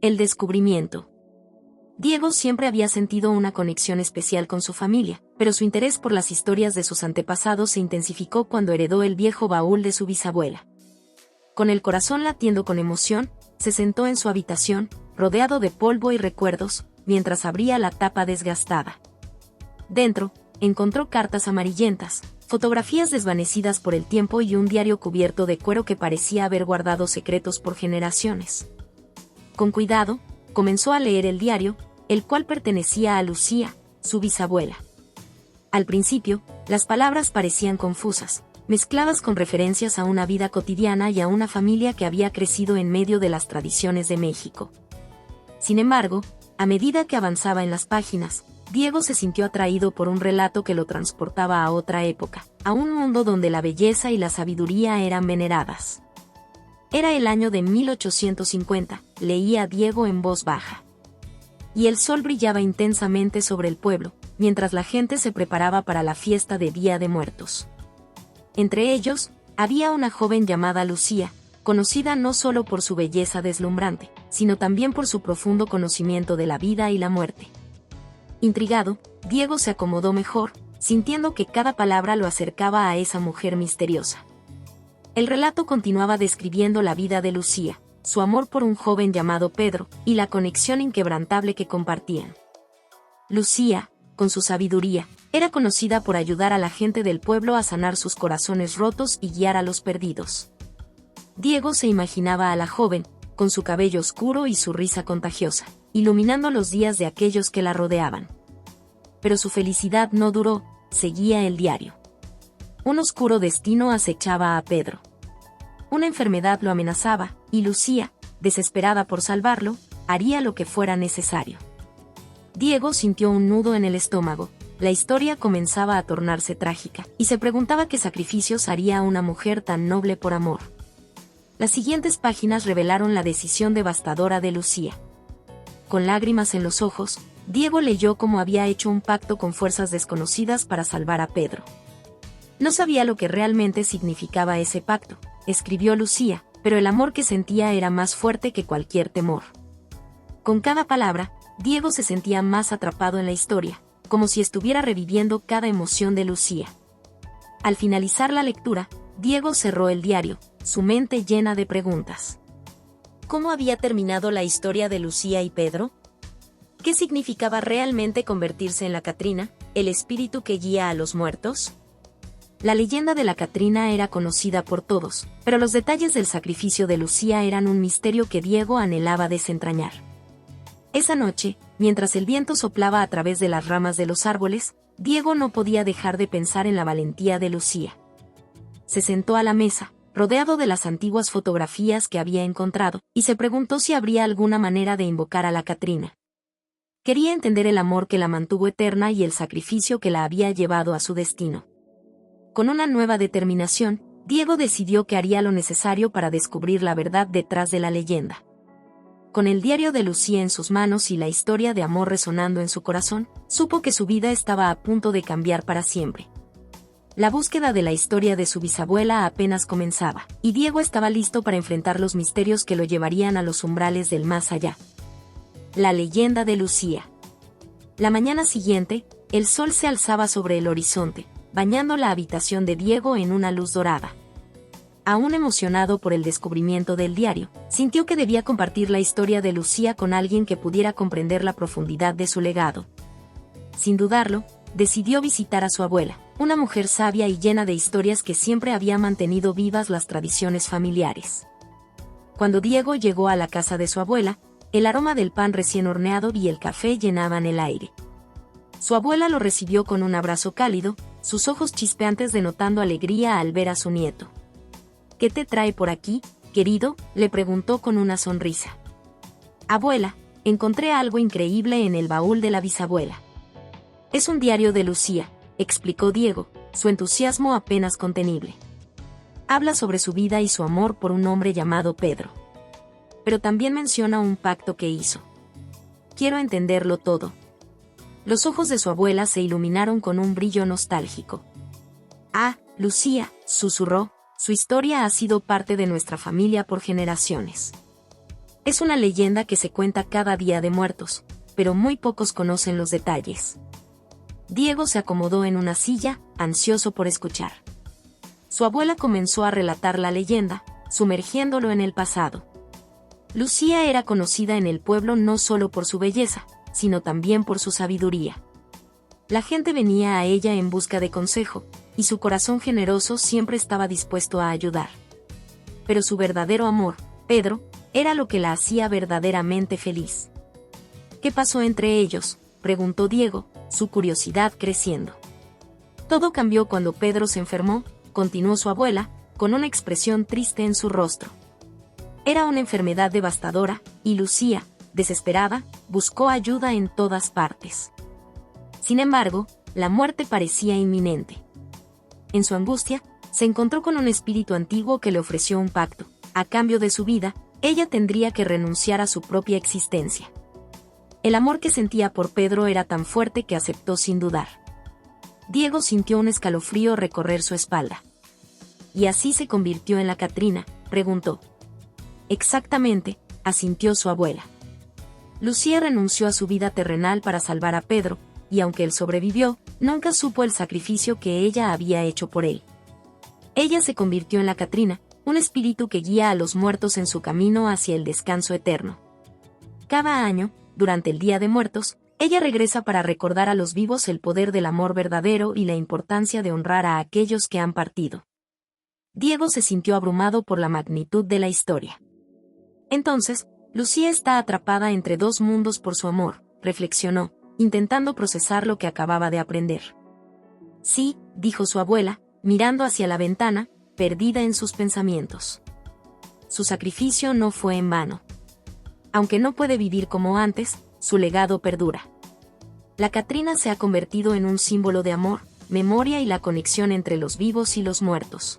El descubrimiento. Diego siempre había sentido una conexión especial con su familia, pero su interés por las historias de sus antepasados se intensificó cuando heredó el viejo baúl de su bisabuela. Con el corazón latiendo con emoción, se sentó en su habitación, rodeado de polvo y recuerdos, mientras abría la tapa desgastada. Dentro, encontró cartas amarillentas, fotografías desvanecidas por el tiempo y un diario cubierto de cuero que parecía haber guardado secretos por generaciones. Con cuidado, comenzó a leer el diario, el cual pertenecía a Lucía, su bisabuela. Al principio, las palabras parecían confusas, mezcladas con referencias a una vida cotidiana y a una familia que había crecido en medio de las tradiciones de México. Sin embargo, a medida que avanzaba en las páginas, Diego se sintió atraído por un relato que lo transportaba a otra época, a un mundo donde la belleza y la sabiduría eran veneradas. Era el año de 1850, leía Diego en voz baja. Y el sol brillaba intensamente sobre el pueblo, mientras la gente se preparaba para la fiesta de Día de Muertos. Entre ellos, había una joven llamada Lucía, conocida no solo por su belleza deslumbrante, sino también por su profundo conocimiento de la vida y la muerte. Intrigado, Diego se acomodó mejor, sintiendo que cada palabra lo acercaba a esa mujer misteriosa. El relato continuaba describiendo la vida de Lucía, su amor por un joven llamado Pedro, y la conexión inquebrantable que compartían. Lucía, con su sabiduría, era conocida por ayudar a la gente del pueblo a sanar sus corazones rotos y guiar a los perdidos. Diego se imaginaba a la joven, con su cabello oscuro y su risa contagiosa, iluminando los días de aquellos que la rodeaban. Pero su felicidad no duró, seguía el diario. Un oscuro destino acechaba a Pedro. Una enfermedad lo amenazaba, y Lucía, desesperada por salvarlo, haría lo que fuera necesario. Diego sintió un nudo en el estómago, la historia comenzaba a tornarse trágica, y se preguntaba qué sacrificios haría una mujer tan noble por amor. Las siguientes páginas revelaron la decisión devastadora de Lucía. Con lágrimas en los ojos, Diego leyó cómo había hecho un pacto con fuerzas desconocidas para salvar a Pedro. No sabía lo que realmente significaba ese pacto, escribió Lucía, pero el amor que sentía era más fuerte que cualquier temor. Con cada palabra, Diego se sentía más atrapado en la historia, como si estuviera reviviendo cada emoción de Lucía. Al finalizar la lectura, Diego cerró el diario, su mente llena de preguntas. ¿Cómo había terminado la historia de Lucía y Pedro? ¿Qué significaba realmente convertirse en la Catrina, el espíritu que guía a los muertos? La leyenda de la Catrina era conocida por todos, pero los detalles del sacrificio de Lucía eran un misterio que Diego anhelaba desentrañar. Esa noche, mientras el viento soplaba a través de las ramas de los árboles, Diego no podía dejar de pensar en la valentía de Lucía. Se sentó a la mesa, rodeado de las antiguas fotografías que había encontrado, y se preguntó si habría alguna manera de invocar a la Catrina. Quería entender el amor que la mantuvo eterna y el sacrificio que la había llevado a su destino. Con una nueva determinación, Diego decidió que haría lo necesario para descubrir la verdad detrás de la leyenda. Con el diario de Lucía en sus manos y la historia de amor resonando en su corazón, supo que su vida estaba a punto de cambiar para siempre. La búsqueda de la historia de su bisabuela apenas comenzaba, y Diego estaba listo para enfrentar los misterios que lo llevarían a los umbrales del más allá. La leyenda de Lucía. La mañana siguiente, el sol se alzaba sobre el horizonte, bañando la habitación de Diego en una luz dorada. Aún emocionado por el descubrimiento del diario, sintió que debía compartir la historia de Lucía con alguien que pudiera comprender la profundidad de su legado. Sin dudarlo, decidió visitar a su abuela, una mujer sabia y llena de historias que siempre había mantenido vivas las tradiciones familiares. Cuando Diego llegó a la casa de su abuela, el aroma del pan recién horneado y el café llenaban el aire. Su abuela lo recibió con un abrazo cálido, sus ojos chispeantes denotando alegría al ver a su nieto. ¿Qué te trae por aquí, querido?, le preguntó con una sonrisa. Abuela, encontré algo increíble en el baúl de la bisabuela. Es un diario de Lucía, explicó Diego, su entusiasmo apenas contenible. Habla sobre su vida y su amor por un hombre llamado Pedro. Pero también menciona un pacto que hizo. Quiero entenderlo todo. Los ojos de su abuela se iluminaron con un brillo nostálgico. Ah, Lucía, susurró, su historia ha sido parte de nuestra familia por generaciones. Es una leyenda que se cuenta cada Día de Muertos, pero muy pocos conocen los detalles. Diego se acomodó en una silla, ansioso por escuchar. Su abuela comenzó a relatar la leyenda, sumergiéndolo en el pasado. Lucía era conocida en el pueblo no solo por su belleza, sino también por su sabiduría. La gente venía a ella en busca de consejo, y su corazón generoso siempre estaba dispuesto a ayudar. Pero su verdadero amor, Pedro, era lo que la hacía verdaderamente feliz. ¿Qué pasó entre ellos?, preguntó Diego, su curiosidad creciendo. Todo cambió cuando Pedro se enfermó, continuó su abuela, con una expresión triste en su rostro. Era una enfermedad devastadora, y Lucía, desesperada, buscó ayuda en todas partes. Sin embargo, la muerte parecía inminente. En su angustia, se encontró con un espíritu antiguo que le ofreció un pacto. A cambio de su vida, ella tendría que renunciar a su propia existencia. El amor que sentía por Pedro era tan fuerte que aceptó sin dudar. Diego sintió un escalofrío recorrer su espalda. ¿Y así se convirtió en la Catrina?, preguntó. Exactamente, asintió su abuela. Lucía renunció a su vida terrenal para salvar a Pedro, y aunque él sobrevivió, nunca supo el sacrificio que ella había hecho por él. Ella se convirtió en la Catrina, un espíritu que guía a los muertos en su camino hacia el descanso eterno. Cada año, durante el Día de Muertos, ella regresa para recordar a los vivos el poder del amor verdadero y la importancia de honrar a aquellos que han partido. Diego se sintió abrumado por la magnitud de la historia. Entonces, Lucía está atrapada entre dos mundos por su amor, reflexionó, intentando procesar lo que acababa de aprender. Sí, dijo su abuela, mirando hacia la ventana, perdida en sus pensamientos. Su sacrificio no fue en vano. Aunque no puede vivir como antes, su legado perdura. La Catrina se ha convertido en un símbolo de amor, memoria y la conexión entre los vivos y los muertos.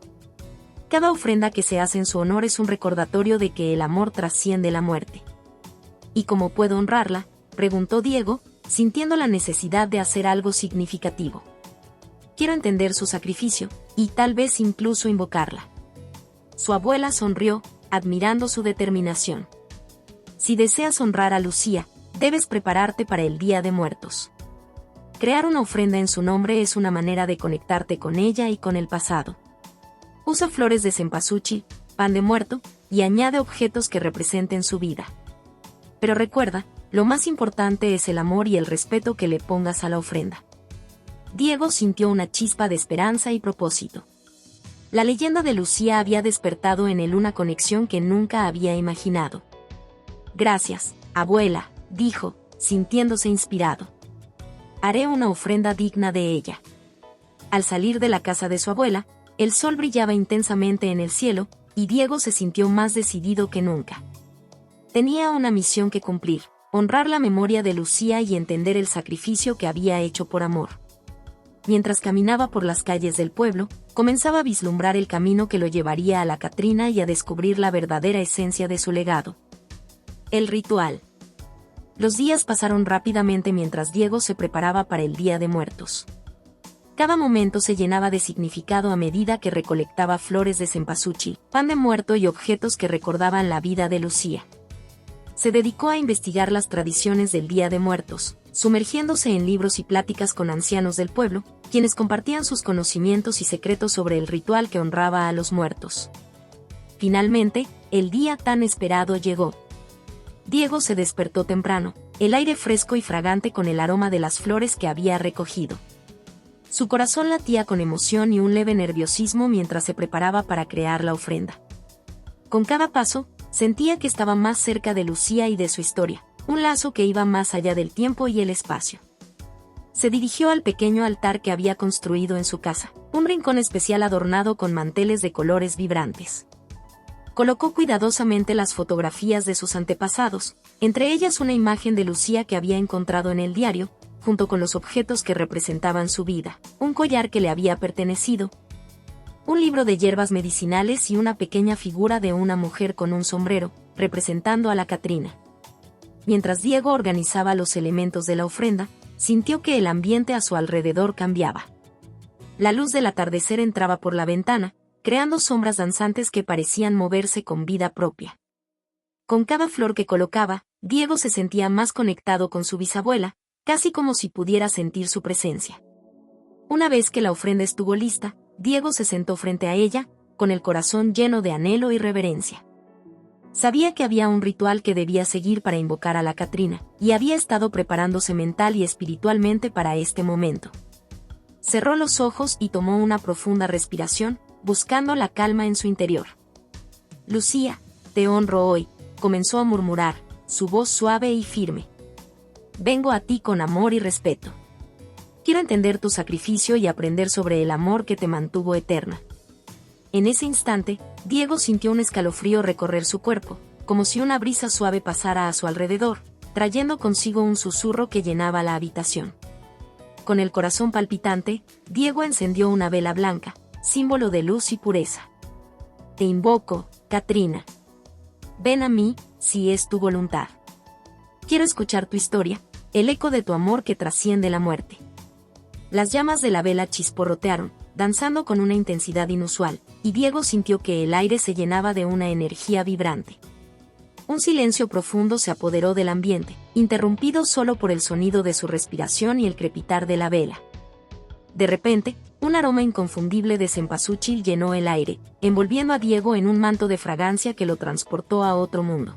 Cada ofrenda que se hace en su honor es un recordatorio de que el amor trasciende la muerte. ¿Y cómo puedo honrarla?, preguntó Diego, sintiendo la necesidad de hacer algo significativo. Quiero entender su sacrificio, y tal vez incluso invocarla. Su abuela sonrió, admirando su determinación. Si deseas honrar a Lucía, debes prepararte para el Día de Muertos. Crear una ofrenda en su nombre es una manera de conectarte con ella y con el pasado. Usa flores de cempasúchil, pan de muerto, y añade objetos que representen su vida. Pero recuerda, lo más importante es el amor y el respeto que le pongas a la ofrenda. Diego sintió una chispa de esperanza y propósito. La leyenda de Lucía había despertado en él una conexión que nunca había imaginado. Gracias, abuela, dijo, sintiéndose inspirado. Haré una ofrenda digna de ella. Al salir de la casa de su abuela, el sol brillaba intensamente en el cielo, y Diego se sintió más decidido que nunca. Tenía una misión que cumplir, honrar la memoria de Lucía y entender el sacrificio que había hecho por amor. Mientras caminaba por las calles del pueblo, comenzaba a vislumbrar el camino que lo llevaría a la Catrina y a descubrir la verdadera esencia de su legado. El ritual. Los días pasaron rápidamente mientras Diego se preparaba para el Día de Muertos. Cada momento se llenaba de significado a medida que recolectaba flores de cempasúchil, pan de muerto y objetos que recordaban la vida de Lucía. Se dedicó a investigar las tradiciones del Día de Muertos, sumergiéndose en libros y pláticas con ancianos del pueblo, quienes compartían sus conocimientos y secretos sobre el ritual que honraba a los muertos. Finalmente, el día tan esperado llegó. Diego se despertó temprano, el aire fresco y fragante con el aroma de las flores que había recogido. Su corazón latía con emoción y un leve nerviosismo mientras se preparaba para crear la ofrenda. Con cada paso, sentía que estaba más cerca de Lucía y de su historia, un lazo que iba más allá del tiempo y el espacio. Se dirigió al pequeño altar que había construido en su casa, un rincón especial adornado con manteles de colores vibrantes. Colocó cuidadosamente las fotografías de sus antepasados, entre ellas una imagen de Lucía que había encontrado en el diario, junto con los objetos que representaban su vida, un collar que le había pertenecido, un libro de hierbas medicinales y una pequeña figura de una mujer con un sombrero, representando a la Catrina. Mientras Diego organizaba los elementos de la ofrenda, sintió que el ambiente a su alrededor cambiaba. La luz del atardecer entraba por la ventana, creando sombras danzantes que parecían moverse con vida propia. Con cada flor que colocaba, Diego se sentía más conectado con su bisabuela, casi como si pudiera sentir su presencia. Una vez que la ofrenda estuvo lista, Diego se sentó frente a ella, con el corazón lleno de anhelo y reverencia. Sabía que había un ritual que debía seguir para invocar a la Catrina, y había estado preparándose mental y espiritualmente para este momento. Cerró los ojos y tomó una profunda respiración, buscando la calma en su interior. Lucía, te honro hoy, comenzó a murmurar, su voz suave y firme. Vengo a ti con amor y respeto. Quiero entender tu sacrificio y aprender sobre el amor que te mantuvo eterna. En ese instante, Diego sintió un escalofrío recorrer su cuerpo, como si una brisa suave pasara a su alrededor, trayendo consigo un susurro que llenaba la habitación. Con el corazón palpitante, Diego encendió una vela blanca, símbolo de luz y pureza. Te invoco, Catrina. Ven a mí, si es tu voluntad. Quiero escuchar tu historia, el eco de tu amor que trasciende la muerte. Las llamas de la vela chisporrotearon, danzando con una intensidad inusual, y Diego sintió que el aire se llenaba de una energía vibrante. Un silencio profundo se apoderó del ambiente, interrumpido solo por el sonido de su respiración y el crepitar de la vela. De repente, un aroma inconfundible de cempasúchil llenó el aire, envolviendo a Diego en un manto de fragancia que lo transportó a otro mundo.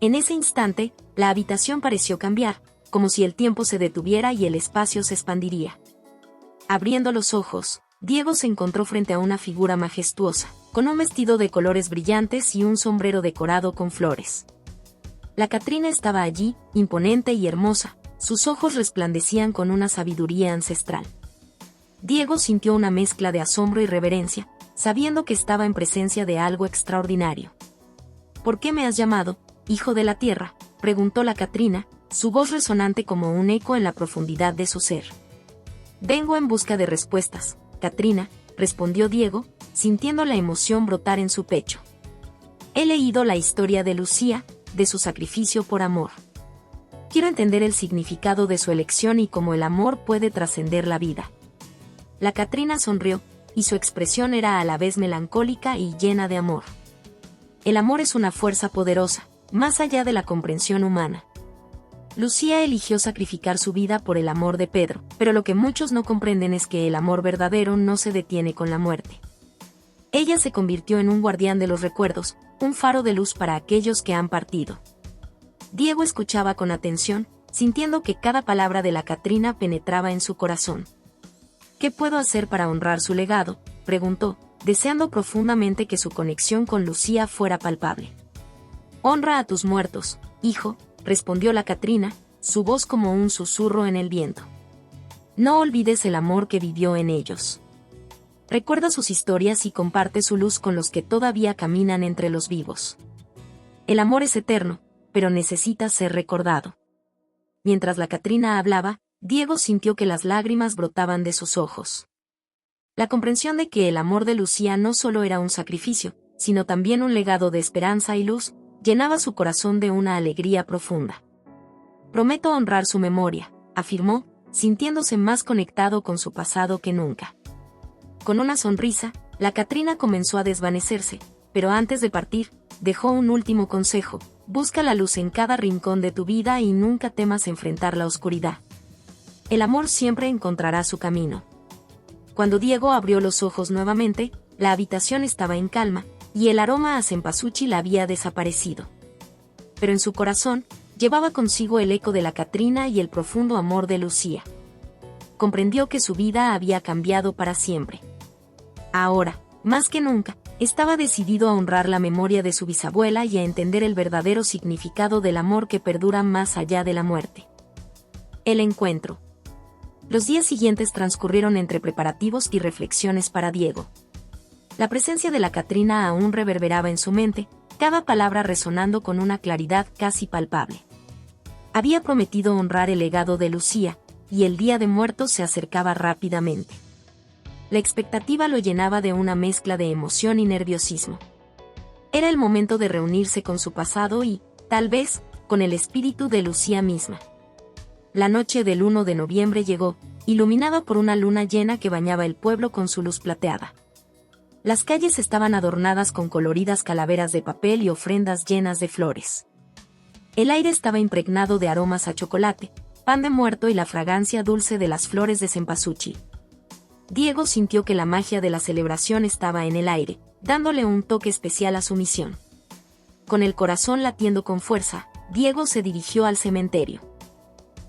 En ese instante, la habitación pareció cambiar, como si el tiempo se detuviera y el espacio se expandiría. Abriendo los ojos, Diego se encontró frente a una figura majestuosa, con un vestido de colores brillantes y un sombrero decorado con flores. La Catrina estaba allí, imponente y hermosa, sus ojos resplandecían con una sabiduría ancestral. Diego sintió una mezcla de asombro y reverencia, sabiendo que estaba en presencia de algo extraordinario. ¿Por qué me has llamado, hijo de la tierra?, preguntó la Catrina, su voz resonante como un eco en la profundidad de su ser. Vengo en busca de respuestas, Catrina, respondió Diego, sintiendo la emoción brotar en su pecho. He leído la historia de Lucía, de su sacrificio por amor. Quiero entender el significado de su elección y cómo el amor puede trascender la vida. La Catrina sonrió, y su expresión era a la vez melancólica y llena de amor. El amor es una fuerza poderosa, más allá de la comprensión humana. Lucía eligió sacrificar su vida por el amor de Pedro, pero lo que muchos no comprenden es que el amor verdadero no se detiene con la muerte. Ella se convirtió en un guardián de los recuerdos, un faro de luz para aquellos que han partido. Diego escuchaba con atención, sintiendo que cada palabra de la Catrina penetraba en su corazón. ¿Qué puedo hacer para honrar su legado?, preguntó, deseando profundamente que su conexión con Lucía fuera palpable. Honra a tus muertos, hijo, respondió la Catrina, su voz como un susurro en el viento. No olvides el amor que vivió en ellos. Recuerda sus historias y comparte su luz con los que todavía caminan entre los vivos. El amor es eterno, pero necesita ser recordado. Mientras la Catrina hablaba, Diego sintió que las lágrimas brotaban de sus ojos. La comprensión de que el amor de Lucía no solo era un sacrificio, sino también un legado de esperanza y luz, llenaba su corazón de una alegría profunda. Prometo honrar su memoria, afirmó, sintiéndose más conectado con su pasado que nunca. Con una sonrisa, la Catrina comenzó a desvanecerse, pero antes de partir, dejó un último consejo: busca la luz en cada rincón de tu vida y nunca temas enfrentar la oscuridad. El amor siempre encontrará su camino. Cuando Diego abrió los ojos nuevamente, la habitación estaba en calma, y el aroma a cempasúchil había desaparecido. Pero en su corazón, llevaba consigo el eco de la Catrina y el profundo amor de Lucía. Comprendió que su vida había cambiado para siempre. Ahora, más que nunca, estaba decidido a honrar la memoria de su bisabuela y a entender el verdadero significado del amor que perdura más allá de la muerte. El encuentro. Los días siguientes transcurrieron entre preparativos y reflexiones para Diego. La presencia de la Catrina aún reverberaba en su mente, cada palabra resonando con una claridad casi palpable. Había prometido honrar el legado de Lucía, y el Día de Muertos se acercaba rápidamente. La expectativa lo llenaba de una mezcla de emoción y nerviosismo. Era el momento de reunirse con su pasado y, tal vez, con el espíritu de Lucía misma. La noche del 1 de noviembre llegó, iluminada por una luna llena que bañaba el pueblo con su luz plateada. Las calles estaban adornadas con coloridas calaveras de papel y ofrendas llenas de flores. El aire estaba impregnado de aromas a chocolate, pan de muerto y la fragancia dulce de las flores de cempasúchil. Diego sintió que la magia de la celebración estaba en el aire, dándole un toque especial a su misión. Con el corazón latiendo con fuerza, Diego se dirigió al cementerio.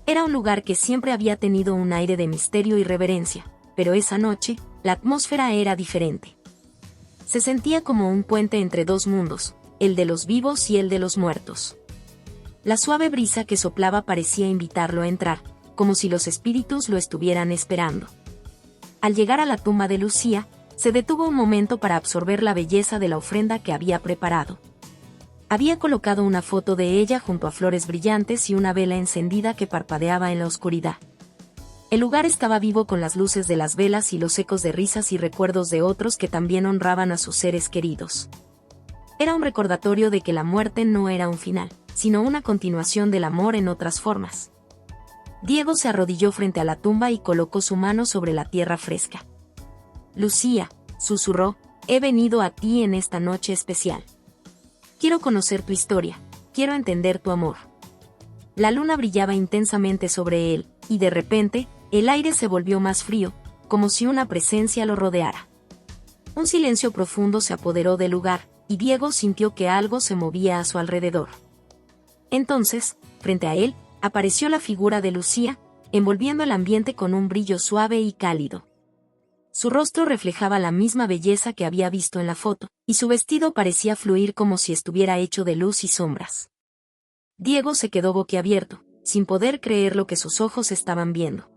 Era un lugar que siempre había tenido un aire de misterio y reverencia, pero esa noche, la atmósfera era diferente. Se sentía como un puente entre dos mundos, el de los vivos y el de los muertos. La suave brisa que soplaba parecía invitarlo a entrar, como si los espíritus lo estuvieran esperando. Al llegar a la tumba de Lucía, se detuvo un momento para absorber la belleza de la ofrenda que había preparado. Había colocado una foto de ella junto a flores brillantes y una vela encendida que parpadeaba en la oscuridad. El lugar estaba vivo con las luces de las velas y los ecos de risas y recuerdos de otros que también honraban a sus seres queridos. Era un recordatorio de que la muerte no era un final, sino una continuación del amor en otras formas. Diego se arrodilló frente a la tumba y colocó su mano sobre la tierra fresca. «Lucía», susurró, «he venido a ti en esta noche especial. Quiero conocer tu historia, quiero entender tu amor». La luna brillaba intensamente sobre él, y de repente, el aire se volvió más frío, como si una presencia lo rodeara. Un silencio profundo se apoderó del lugar, y Diego sintió que algo se movía a su alrededor. Entonces, frente a él, apareció la figura de Lucía, envolviendo el ambiente con un brillo suave y cálido. Su rostro reflejaba la misma belleza que había visto en la foto, y su vestido parecía fluir como si estuviera hecho de luz y sombras. Diego se quedó boquiabierto, sin poder creer lo que sus ojos estaban viendo.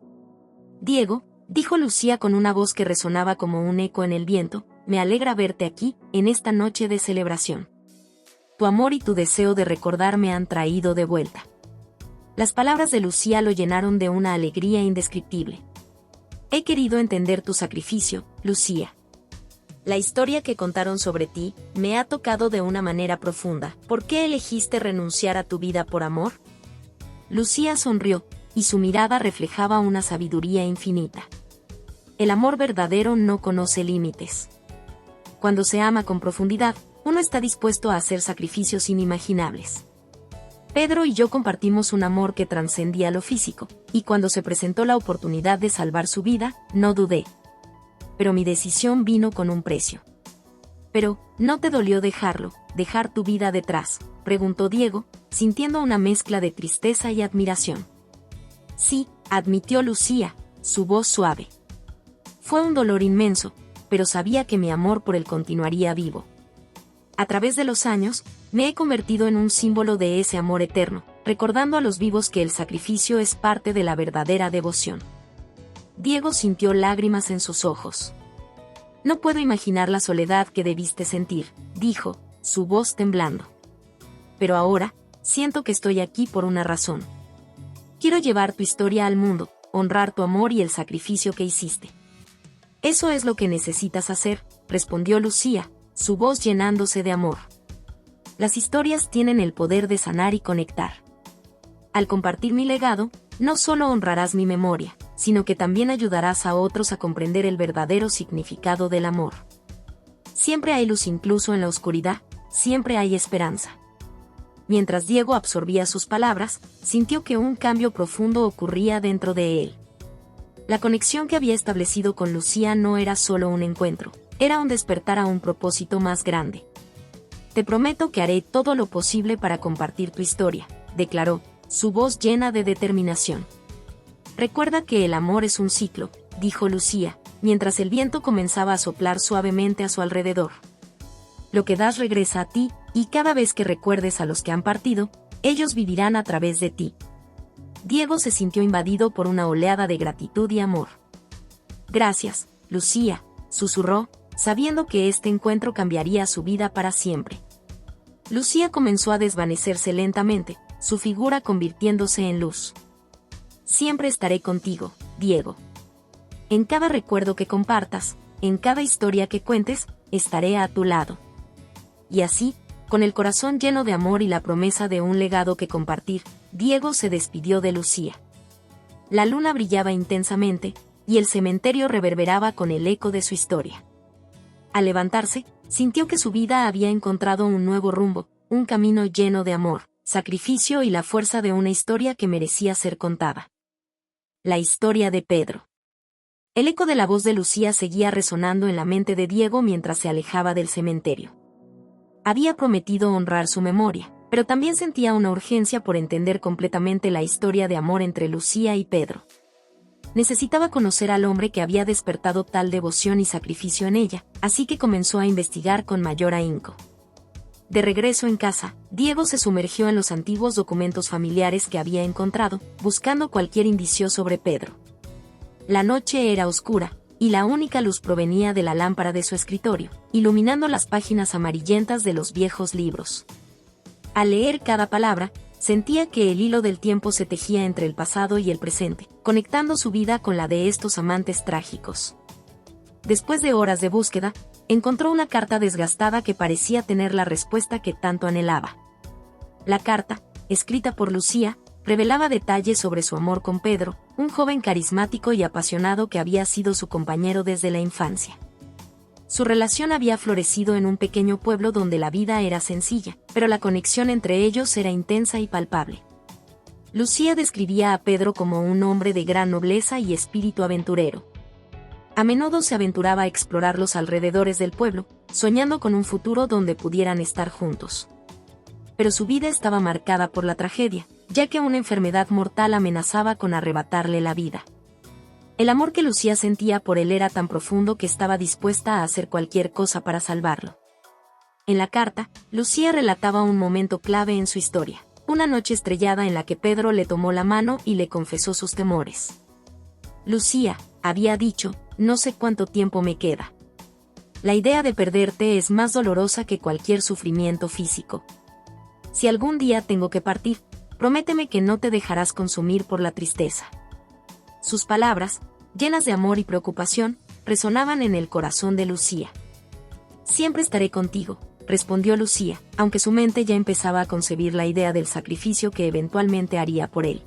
«Diego», dijo Lucía con una voz que resonaba como un eco en el viento, «me alegra verte aquí, en esta noche de celebración. Tu amor y tu deseo de recordar me han traído de vuelta». Las palabras de Lucía lo llenaron de una alegría indescriptible. «He querido entender tu sacrificio, Lucía. La historia que contaron sobre ti me ha tocado de una manera profunda. ¿Por qué elegiste renunciar a tu vida por amor?». Lucía sonrió, y su mirada reflejaba una sabiduría infinita. El amor verdadero no conoce límites. Cuando se ama con profundidad, uno está dispuesto a hacer sacrificios inimaginables. Pedro y yo compartimos un amor que trascendía lo físico, y cuando se presentó la oportunidad de salvar su vida, no dudé. Pero mi decisión vino con un precio. «¿Pero, no te dolió dejar tu vida detrás?», preguntó Diego, sintiendo una mezcla de tristeza y admiración. «Sí», admitió Lucía, su voz suave. «Fue un dolor inmenso, pero sabía que mi amor por él continuaría vivo. A través de los años, me he convertido en un símbolo de ese amor eterno, recordando a los vivos que el sacrificio es parte de la verdadera devoción». Diego sintió lágrimas en sus ojos. «No puedo imaginar la soledad que debiste sentir», dijo, su voz temblando. «Pero ahora, siento que estoy aquí por una razón. Quiero llevar tu historia al mundo, honrar tu amor y el sacrificio que hiciste». «Eso es lo que necesitas hacer», respondió Lucía, su voz llenándose de amor. «Las historias tienen el poder de sanar y conectar. Al compartir mi legado, no solo honrarás mi memoria, sino que también ayudarás a otros a comprender el verdadero significado del amor. Siempre hay luz incluso en la oscuridad, siempre hay esperanza». Mientras Diego absorbía sus palabras, sintió que un cambio profundo ocurría dentro de él. La conexión que había establecido con Lucía no era solo un encuentro, era un despertar a un propósito más grande. «Te prometo que haré todo lo posible para compartir tu historia», declaró, su voz llena de determinación. «Recuerda que el amor es un ciclo», dijo Lucía, mientras el viento comenzaba a soplar suavemente a su alrededor. «Lo que das regresa a ti, y cada vez que recuerdes a los que han partido, ellos vivirán a través de ti». Diego se sintió invadido por una oleada de gratitud y amor. «Gracias, Lucía», susurró, sabiendo que este encuentro cambiaría su vida para siempre. Lucía comenzó a desvanecerse lentamente, su figura convirtiéndose en luz. «Siempre estaré contigo, Diego. En cada recuerdo que compartas, en cada historia que cuentes, estaré a tu lado». Y así, con el corazón lleno de amor y la promesa de un legado que compartir, Diego se despidió de Lucía. La luna brillaba intensamente, y el cementerio reverberaba con el eco de su historia. Al levantarse, sintió que su vida había encontrado un nuevo rumbo, un camino lleno de amor, sacrificio y la fuerza de una historia que merecía ser contada. La historia de Pedro. El eco de la voz de Lucía seguía resonando en la mente de Diego mientras se alejaba del cementerio. Había prometido honrar su memoria, pero también sentía una urgencia por entender completamente la historia de amor entre Lucía y Pedro. Necesitaba conocer al hombre que había despertado tal devoción y sacrificio en ella, así que comenzó a investigar con mayor ahínco. De regreso en casa, Diego se sumergió en los antiguos documentos familiares que había encontrado, buscando cualquier indicio sobre Pedro. La noche era oscura, y la única luz provenía de la lámpara de su escritorio, iluminando las páginas amarillentas de los viejos libros. Al leer cada palabra, sentía que el hilo del tiempo se tejía entre el pasado y el presente, conectando su vida con la de estos amantes trágicos. Después de horas de búsqueda, encontró una carta desgastada que parecía tener la respuesta que tanto anhelaba. La carta, escrita por Lucía, revelaba detalles sobre su amor con Pedro, un joven carismático y apasionado que había sido su compañero desde la infancia. Su relación había florecido en un pequeño pueblo donde la vida era sencilla, pero la conexión entre ellos era intensa y palpable. Lucía describía a Pedro como un hombre de gran nobleza y espíritu aventurero. A menudo se aventuraba a explorar los alrededores del pueblo, soñando con un futuro donde pudieran estar juntos. Pero su vida estaba marcada por la tragedia, ya que una enfermedad mortal amenazaba con arrebatarle la vida. El amor que Lucía sentía por él era tan profundo que estaba dispuesta a hacer cualquier cosa para salvarlo. En la carta, Lucía relataba un momento clave en su historia, una noche estrellada en la que Pedro le tomó la mano y le confesó sus temores. Lucía, había dicho, no sé cuánto tiempo me queda. La idea de perderte es más dolorosa que cualquier sufrimiento físico. Si algún día tengo que partir, prométeme que no te dejarás consumir por la tristeza. Sus palabras, llenas de amor y preocupación, resonaban en el corazón de Lucía. Siempre estaré contigo, respondió Lucía, aunque su mente ya empezaba a concebir la idea del sacrificio que eventualmente haría por él.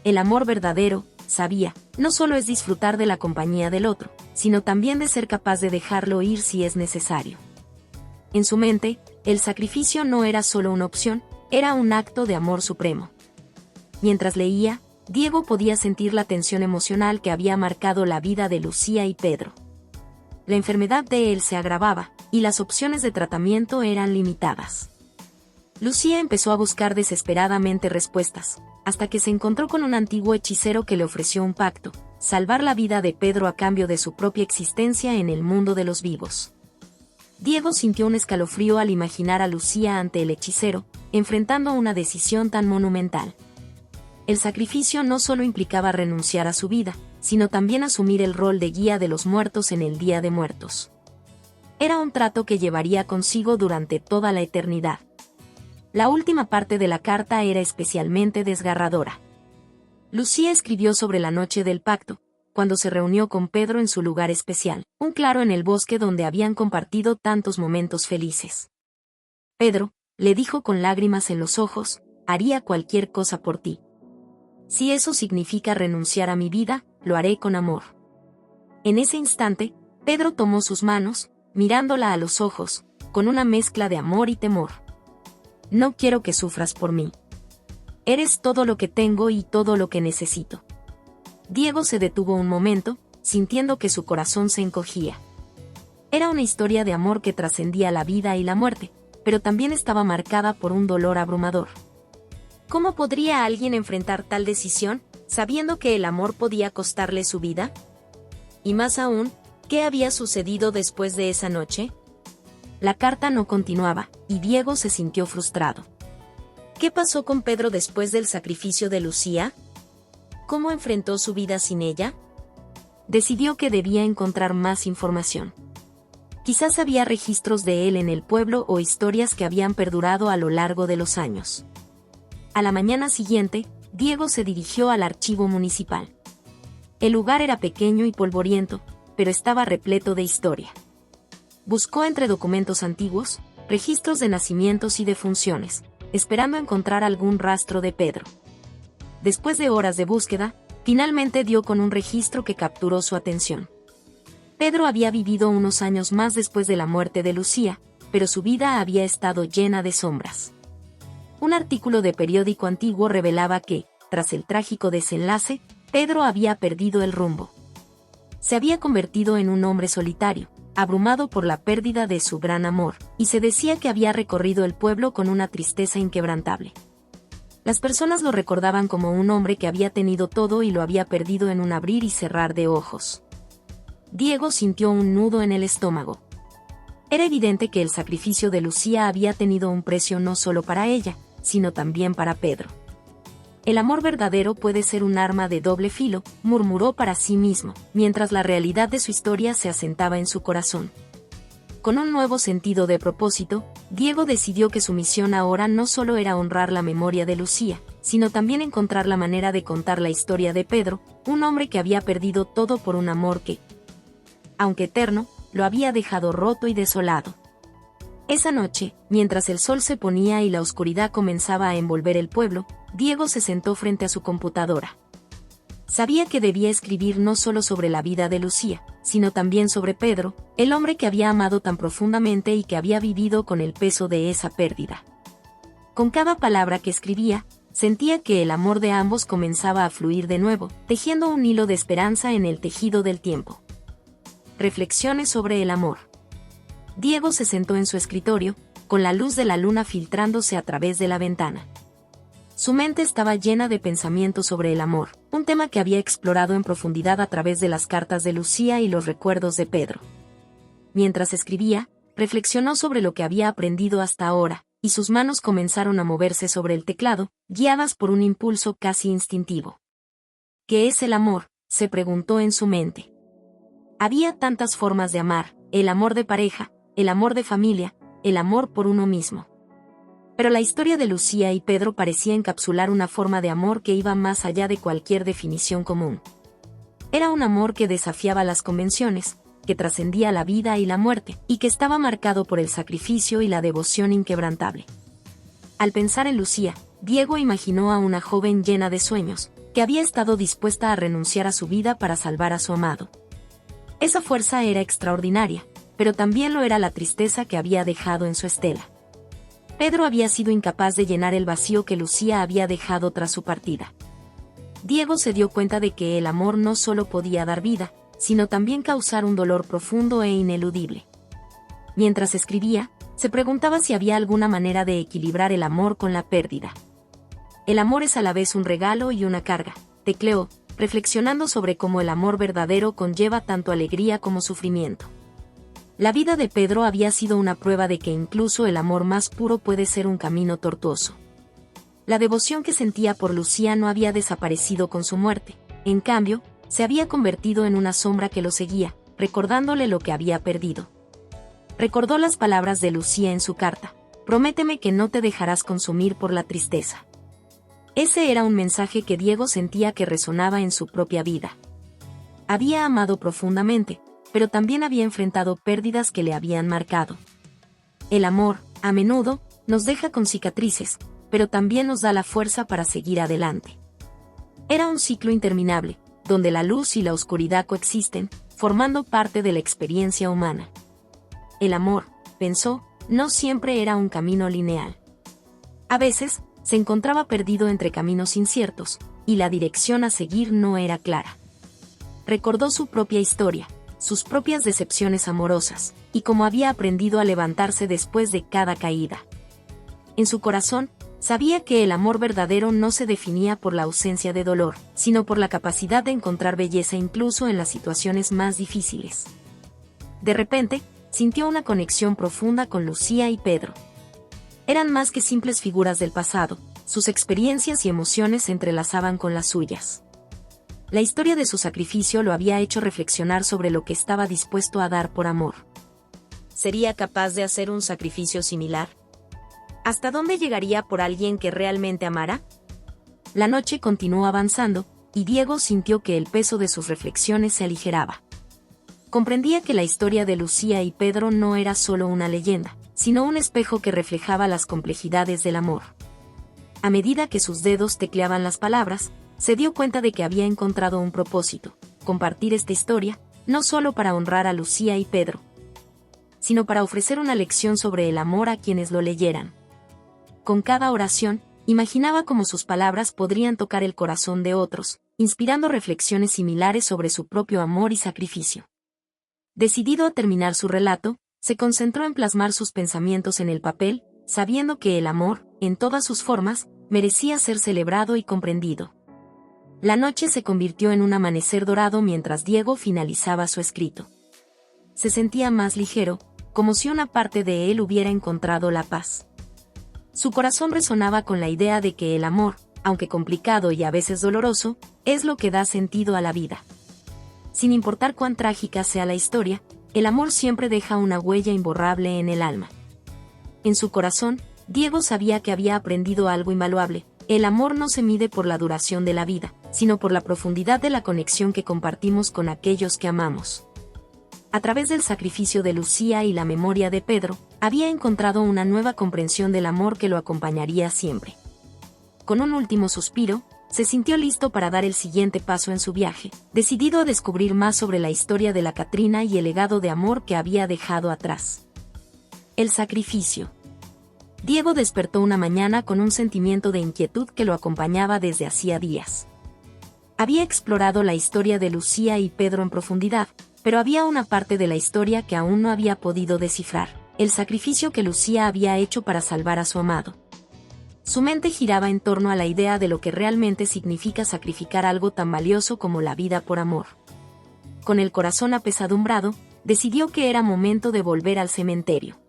El amor verdadero, sabía, no solo es disfrutar de la compañía del otro, sino también de ser capaz de dejarlo ir si es necesario. En su mente, el sacrificio no era solo una opción, era un acto de amor supremo. Mientras leía, Diego podía sentir la tensión emocional que había marcado la vida de Lucía y Pedro. La enfermedad de él se agravaba, y las opciones de tratamiento eran limitadas. Lucía empezó a buscar desesperadamente respuestas, hasta que se encontró con un antiguo hechicero que le ofreció un pacto: salvar la vida de Pedro a cambio de su propia existencia en el mundo de los vivos. Diego sintió un escalofrío al imaginar a Lucía ante el hechicero, enfrentando una decisión tan monumental. El sacrificio no solo implicaba renunciar a su vida, sino también asumir el rol de guía de los muertos en el Día de Muertos. Era un trato que llevaría consigo durante toda la eternidad. La última parte de la carta era especialmente desgarradora. Lucía escribió sobre la noche del pacto, cuando se reunió con Pedro en su lugar especial, un claro en el bosque donde habían compartido tantos momentos felices. Pedro, le dijo con lágrimas en los ojos, haría cualquier cosa por ti. Si eso significa renunciar a mi vida, lo haré con amor. En ese instante, Pedro tomó sus manos, mirándola a los ojos, con una mezcla de amor y temor. No quiero que sufras por mí. Eres todo lo que tengo y todo lo que necesito. Diego se detuvo un momento, sintiendo que su corazón se encogía. Era una historia de amor que trascendía la vida y la muerte, pero también estaba marcada por un dolor abrumador. ¿Cómo podría alguien enfrentar tal decisión, sabiendo que el amor podía costarle su vida? Y más aún, ¿qué había sucedido después de esa noche? La carta no continuaba, y Diego se sintió frustrado. ¿Qué pasó con Pedro después del sacrificio de Lucía? ¿Cómo enfrentó su vida sin ella? Decidió que debía encontrar más información. Quizás había registros de él en el pueblo o historias que habían perdurado a lo largo de los años. A la mañana siguiente, Diego se dirigió al archivo municipal. El lugar era pequeño y polvoriento, pero estaba repleto de historia. Buscó entre documentos antiguos, registros de nacimientos y defunciones, esperando encontrar algún rastro de Pedro. Después de horas de búsqueda, finalmente dio con un registro que capturó su atención. Pedro había vivido unos años más después de la muerte de Lucía, pero su vida había estado llena de sombras. Un artículo de periódico antiguo revelaba que, tras el trágico desenlace, Pedro había perdido el rumbo. Se había convertido en un hombre solitario, abrumado por la pérdida de su gran amor, y se decía que había recorrido el pueblo con una tristeza inquebrantable. Las personas lo recordaban como un hombre que había tenido todo y lo había perdido en un abrir y cerrar de ojos. Diego sintió un nudo en el estómago. Era evidente que el sacrificio de Lucía había tenido un precio no solo para ella, sino también para Pedro. El amor verdadero puede ser un arma de doble filo, murmuró para sí mismo, mientras la realidad de su historia se asentaba en su corazón. Con un nuevo sentido de propósito, Diego decidió que su misión ahora no solo era honrar la memoria de Lucía, sino también encontrar la manera de contar la historia de Pedro, un hombre que había perdido todo por un amor que, aunque eterno, lo había dejado roto y desolado. Esa noche, mientras el sol se ponía y la oscuridad comenzaba a envolver el pueblo, Diego se sentó frente a su computadora. Sabía que debía escribir no solo sobre la vida de Lucía, sino también sobre Pedro, el hombre que había amado tan profundamente y que había vivido con el peso de esa pérdida. Con cada palabra que escribía, sentía que el amor de ambos comenzaba a fluir de nuevo, tejiendo un hilo de esperanza en el tejido del tiempo. Reflexiones sobre el amor. Diego se sentó en su escritorio, con la luz de la luna filtrándose a través de la ventana. Su mente estaba llena de pensamientos sobre el amor, un tema que había explorado en profundidad a través de las cartas de Lucía y los recuerdos de Pedro. Mientras escribía, reflexionó sobre lo que había aprendido hasta ahora, y sus manos comenzaron a moverse sobre el teclado, guiadas por un impulso casi instintivo. ¿Qué es el amor?, se preguntó en su mente. Había tantas formas de amar, el amor de pareja, el amor de familia, el amor por uno mismo. Pero la historia de Lucía y Pedro parecía encapsular una forma de amor que iba más allá de cualquier definición común. Era un amor que desafiaba las convenciones, que trascendía la vida y la muerte, y que estaba marcado por el sacrificio y la devoción inquebrantable. Al pensar en Lucía, Diego imaginó a una joven llena de sueños, que había estado dispuesta a renunciar a su vida para salvar a su amado. Esa fuerza era extraordinaria, pero también lo era la tristeza que había dejado en su estela. Pedro había sido incapaz de llenar el vacío que Lucía había dejado tras su partida. Diego se dio cuenta de que el amor no solo podía dar vida, sino también causar un dolor profundo e ineludible. Mientras escribía, se preguntaba si había alguna manera de equilibrar el amor con la pérdida. El amor es a la vez un regalo y una carga, tecleó, reflexionando sobre cómo el amor verdadero conlleva tanto alegría como sufrimiento. La vida de Pedro había sido una prueba de que incluso el amor más puro puede ser un camino tortuoso. La devoción que sentía por Lucía no había desaparecido con su muerte, en cambio, se había convertido en una sombra que lo seguía, recordándole lo que había perdido. Recordó las palabras de Lucía en su carta: «Prométeme que no te dejarás consumir por la tristeza». Ese era un mensaje que Diego sentía que resonaba en su propia vida. Había amado profundamente, pero también había enfrentado pérdidas que le habían marcado. El amor, a menudo, nos deja con cicatrices, pero también nos da la fuerza para seguir adelante. Era un ciclo interminable, donde la luz y la oscuridad coexisten, formando parte de la experiencia humana. El amor, pensó, no siempre era un camino lineal. A veces, se encontraba perdido entre caminos inciertos, y la dirección a seguir no era clara. Recordó su propia historia, sus propias decepciones amorosas, y cómo había aprendido a levantarse después de cada caída. En su corazón, sabía que el amor verdadero no se definía por la ausencia de dolor, sino por la capacidad de encontrar belleza incluso en las situaciones más difíciles. De repente, sintió una conexión profunda con Lucía y Pedro. Eran más que simples figuras del pasado, sus experiencias y emociones se entrelazaban con las suyas. La historia de su sacrificio lo había hecho reflexionar sobre lo que estaba dispuesto a dar por amor. ¿Sería capaz de hacer un sacrificio similar? ¿Hasta dónde llegaría por alguien que realmente amara? La noche continuó avanzando, y Diego sintió que el peso de sus reflexiones se aligeraba. Comprendía que la historia de Lucía y Pedro no era solo una leyenda, sino un espejo que reflejaba las complejidades del amor. A medida que sus dedos tecleaban las palabras, se dio cuenta de que había encontrado un propósito: compartir esta historia, no solo para honrar a Lucía y Pedro, sino para ofrecer una lección sobre el amor a quienes lo leyeran. Con cada oración, imaginaba cómo sus palabras podrían tocar el corazón de otros, inspirando reflexiones similares sobre su propio amor y sacrificio. Decidido a terminar su relato, se concentró en plasmar sus pensamientos en el papel, sabiendo que el amor, en todas sus formas, merecía ser celebrado y comprendido. La noche se convirtió en un amanecer dorado mientras Diego finalizaba su escrito. Se sentía más ligero, como si una parte de él hubiera encontrado la paz. Su corazón resonaba con la idea de que el amor, aunque complicado y a veces doloroso, es lo que da sentido a la vida. Sin importar cuán trágica sea la historia, el amor siempre deja una huella imborrable en el alma. En su corazón, Diego sabía que había aprendido algo invaluable: el amor no se mide por la duración de la vida, sino por la profundidad de la conexión que compartimos con aquellos que amamos. A través del sacrificio de Lucía y la memoria de Pedro, había encontrado una nueva comprensión del amor que lo acompañaría siempre. Con un último suspiro, se sintió listo para dar el siguiente paso en su viaje, decidido a descubrir más sobre la historia de la Catrina y el legado de amor que había dejado atrás. El sacrificio. Diego despertó una mañana con un sentimiento de inquietud que lo acompañaba desde hacía días. Había explorado la historia de Lucía y Pedro en profundidad, pero había una parte de la historia que aún no había podido descifrar: el sacrificio que Lucía había hecho para salvar a su amado. Su mente giraba en torno a la idea de lo que realmente significa sacrificar algo tan valioso como la vida por amor. Con el corazón apesadumbrado, decidió que era momento de volver al cementerio.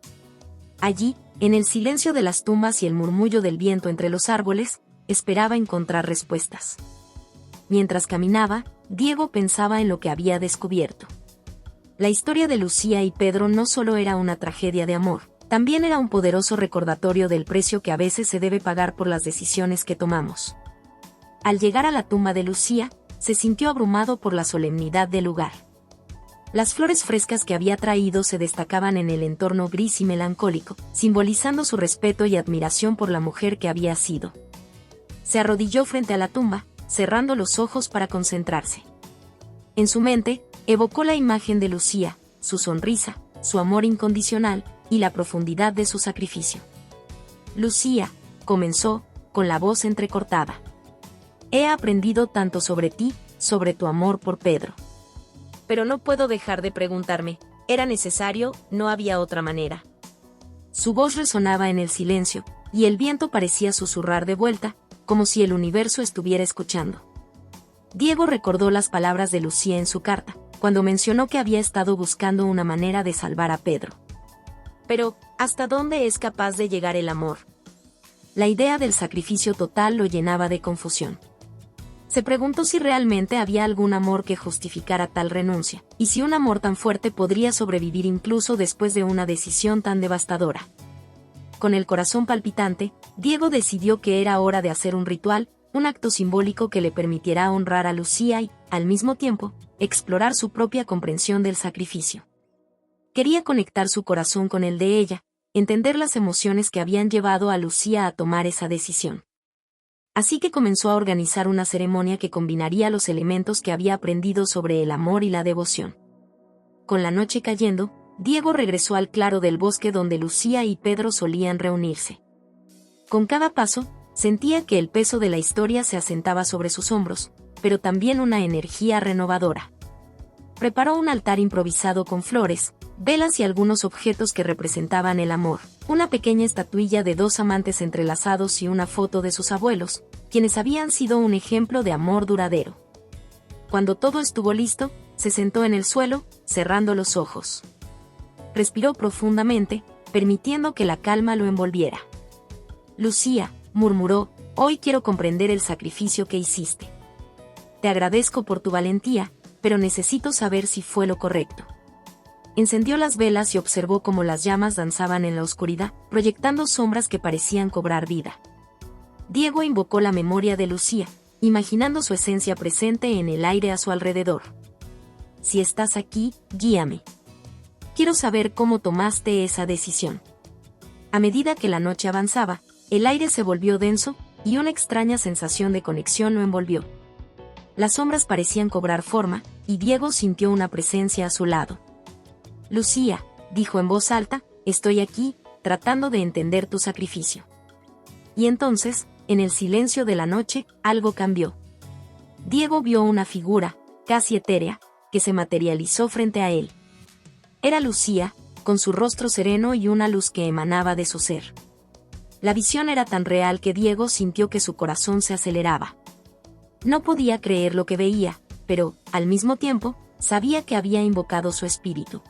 Allí, en el silencio de las tumbas y el murmullo del viento entre los árboles, esperaba encontrar respuestas. Mientras caminaba, Diego pensaba en lo que había descubierto. La historia de Lucía y Pedro no solo era una tragedia de amor, también era un poderoso recordatorio del precio que a veces se debe pagar por las decisiones que tomamos. Al llegar a la tumba de Lucía, se sintió abrumado por la solemnidad del lugar. Las flores frescas que había traído se destacaban en el entorno gris y melancólico, simbolizando su respeto y admiración por la mujer que había sido. Se arrodilló frente a la tumba, cerrando los ojos para concentrarse. En su mente, evocó la imagen de Lucía, su sonrisa, su amor incondicional y la profundidad de su sacrificio. Lucía, comenzó, con la voz entrecortada. He aprendido tanto sobre ti, sobre tu amor por Pedro. Pero no puedo dejar de preguntarme, ¿era necesario? ¿No había otra manera? Su voz resonaba en el silencio, y el viento parecía susurrar de vuelta, como si el universo estuviera escuchando. Diego recordó las palabras de Lucía en su carta, cuando mencionó que había estado buscando una manera de salvar a Pedro. Pero, ¿hasta dónde es capaz de llegar el amor? La idea del sacrificio total lo llenaba de confusión. Se preguntó si realmente había algún amor que justificara tal renuncia, y si un amor tan fuerte podría sobrevivir incluso después de una decisión tan devastadora. Con el corazón palpitante, Diego decidió que era hora de hacer un ritual, un acto simbólico que le permitiera honrar a Lucía y, al mismo tiempo, explorar su propia comprensión del sacrificio. Quería conectar su corazón con el de ella, entender las emociones que habían llevado a Lucía a tomar esa decisión. Así que comenzó a organizar una ceremonia que combinaría los elementos que había aprendido sobre el amor y la devoción. Con la noche cayendo, Diego regresó al claro del bosque donde Lucía y Pedro solían reunirse. Con cada paso, sentía que el peso de la historia se asentaba sobre sus hombros, pero también una energía renovadora. Preparó un altar improvisado con flores, velas y algunos objetos que representaban el amor, una pequeña estatuilla de dos amantes entrelazados y una foto de sus abuelos, quienes habían sido un ejemplo de amor duradero. Cuando todo estuvo listo, se sentó en el suelo, cerrando los ojos. Respiró profundamente, permitiendo que la calma lo envolviera. Lucía, murmuró, hoy quiero comprender el sacrificio que hiciste. Te agradezco por tu valentía, pero necesito saber si fue lo correcto. Encendió las velas y observó cómo las llamas danzaban en la oscuridad, proyectando sombras que parecían cobrar vida. Diego invocó la memoria de Lucía, imaginando su esencia presente en el aire a su alrededor. Si estás aquí, guíame. Quiero saber cómo tomaste esa decisión. A medida que la noche avanzaba, el aire se volvió denso, y una extraña sensación de conexión lo envolvió. Las sombras parecían cobrar forma, y Diego sintió una presencia a su lado. «Lucía», dijo en voz alta, «estoy aquí, tratando de entender tu sacrificio». Y entonces, en el silencio de la noche, algo cambió. Diego vio una figura, casi etérea, que se materializó frente a él. Era Lucía, con su rostro sereno y una luz que emanaba de su ser. La visión era tan real que Diego sintió que su corazón se aceleraba. No podía creer lo que veía, pero, al mismo tiempo, sabía que había invocado su espíritu.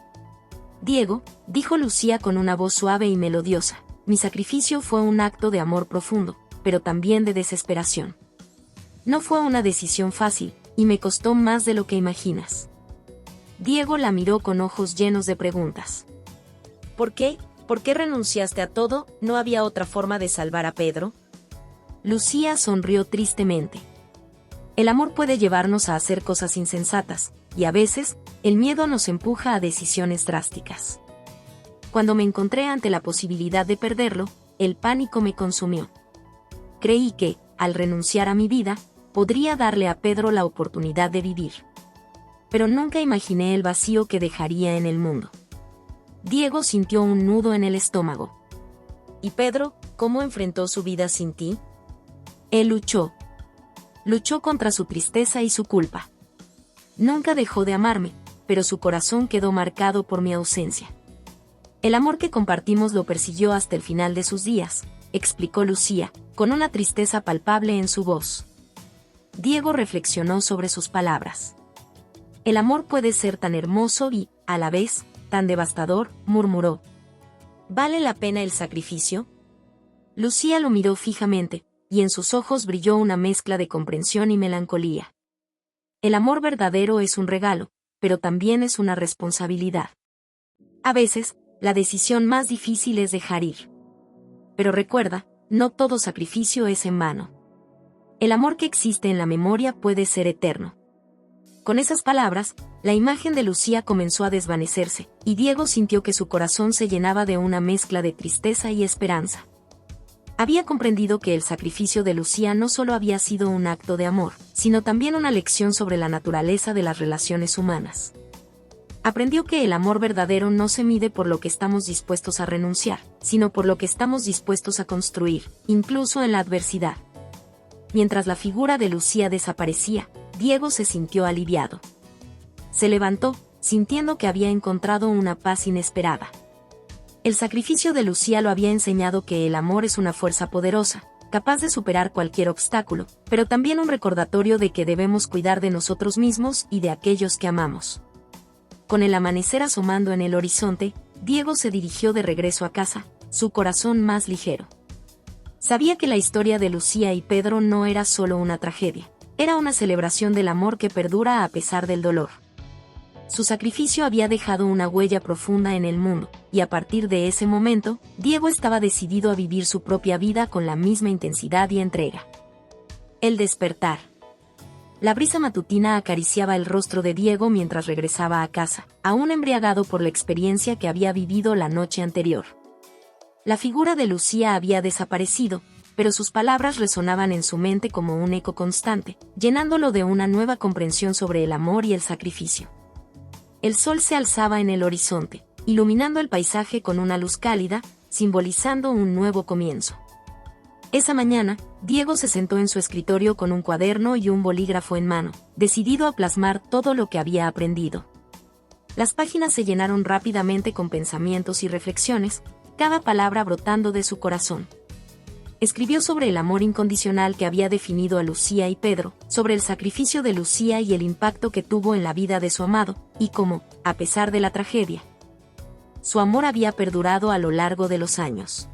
«Diego», dijo Lucía con una voz suave y melodiosa, «mi sacrificio fue un acto de amor profundo, pero también de desesperación. No fue una decisión fácil, y me costó más de lo que imaginas». Diego la miró con ojos llenos de preguntas. «¿Por qué? ¿Por qué renunciaste a todo? ¿No había otra forma de salvar a Pedro?». Lucía sonrió tristemente. «El amor puede llevarnos a hacer cosas insensatas, y a veces, el miedo nos empuja a decisiones drásticas. Cuando me encontré ante la posibilidad de perderlo, el pánico me consumió. Creí que, al renunciar a mi vida, podría darle a Pedro la oportunidad de vivir. Pero nunca imaginé el vacío que dejaría en el mundo». Diego sintió un nudo en el estómago. «¿Y Pedro, cómo enfrentó su vida sin ti?». «Él luchó. Luchó contra su tristeza y su culpa. Nunca dejó de amarme, pero su corazón quedó marcado por mi ausencia. El amor que compartimos lo persiguió hasta el final de sus días», explicó Lucía, con una tristeza palpable en su voz. Diego reflexionó sobre sus palabras. «El amor puede ser tan hermoso y, a la vez, tan devastador», murmuró. «¿Vale la pena el sacrificio?». Lucía lo miró fijamente, y en sus ojos brilló una mezcla de comprensión y melancolía. «El amor verdadero es un regalo, pero también es una responsabilidad. A veces, la decisión más difícil es dejar ir. Pero recuerda, no todo sacrificio es en vano. El amor que existe en la memoria puede ser eterno». Con esas palabras, la imagen de Lucía comenzó a desvanecerse, y Diego sintió que su corazón se llenaba de una mezcla de tristeza y esperanza. Había comprendido que el sacrificio de Lucía no solo había sido un acto de amor, sino también una lección sobre la naturaleza de las relaciones humanas. Aprendió que el amor verdadero no se mide por lo que estamos dispuestos a renunciar, sino por lo que estamos dispuestos a construir, incluso en la adversidad. Mientras la figura de Lucía desaparecía, Diego se sintió aliviado. Se levantó, sintiendo que había encontrado una paz inesperada. El sacrificio de Lucía lo había enseñado que el amor es una fuerza poderosa, capaz de superar cualquier obstáculo, pero también un recordatorio de que debemos cuidar de nosotros mismos y de aquellos que amamos. Con el amanecer asomando en el horizonte, Diego se dirigió de regreso a casa, su corazón más ligero. Sabía que la historia de Lucía y Pedro no era solo una tragedia, era una celebración del amor que perdura a pesar del dolor. Su sacrificio había dejado una huella profunda en el mundo, y a partir de ese momento, Diego estaba decidido a vivir su propia vida con la misma intensidad y entrega. El despertar. La brisa matutina acariciaba el rostro de Diego mientras regresaba a casa, aún embriagado por la experiencia que había vivido la noche anterior. La figura de Lucía había desaparecido, pero sus palabras resonaban en su mente como un eco constante, llenándolo de una nueva comprensión sobre el amor y el sacrificio. El sol se alzaba en el horizonte, iluminando el paisaje con una luz cálida, simbolizando un nuevo comienzo. Esa mañana, Diego se sentó en su escritorio con un cuaderno y un bolígrafo en mano, decidido a plasmar todo lo que había aprendido. Las páginas se llenaron rápidamente con pensamientos y reflexiones, cada palabra brotando de su corazón. Escribió sobre el amor incondicional que había definido a Lucía y Pedro, sobre el sacrificio de Lucía y el impacto que tuvo en la vida de su amado, y cómo, a pesar de la tragedia, su amor había perdurado a lo largo de los años.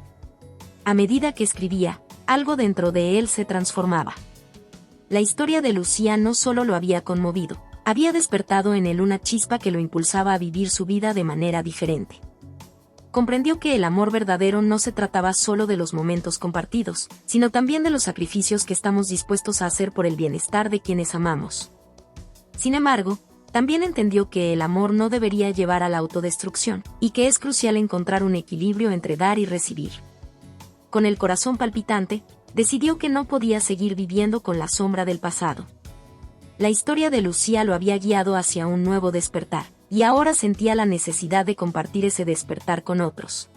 A medida que escribía, algo dentro de él se transformaba. La historia de Lucía no solo lo había conmovido, había despertado en él una chispa que lo impulsaba a vivir su vida de manera diferente. Comprendió que el amor verdadero no se trataba solo de los momentos compartidos, sino también de los sacrificios que estamos dispuestos a hacer por el bienestar de quienes amamos. Sin embargo, también entendió que el amor no debería llevar a la autodestrucción, y que es crucial encontrar un equilibrio entre dar y recibir. Con el corazón palpitante, decidió que no podía seguir viviendo con la sombra del pasado. La historia de Lucía lo había guiado hacia un nuevo despertar, y ahora sentía la necesidad de compartir ese despertar con otros.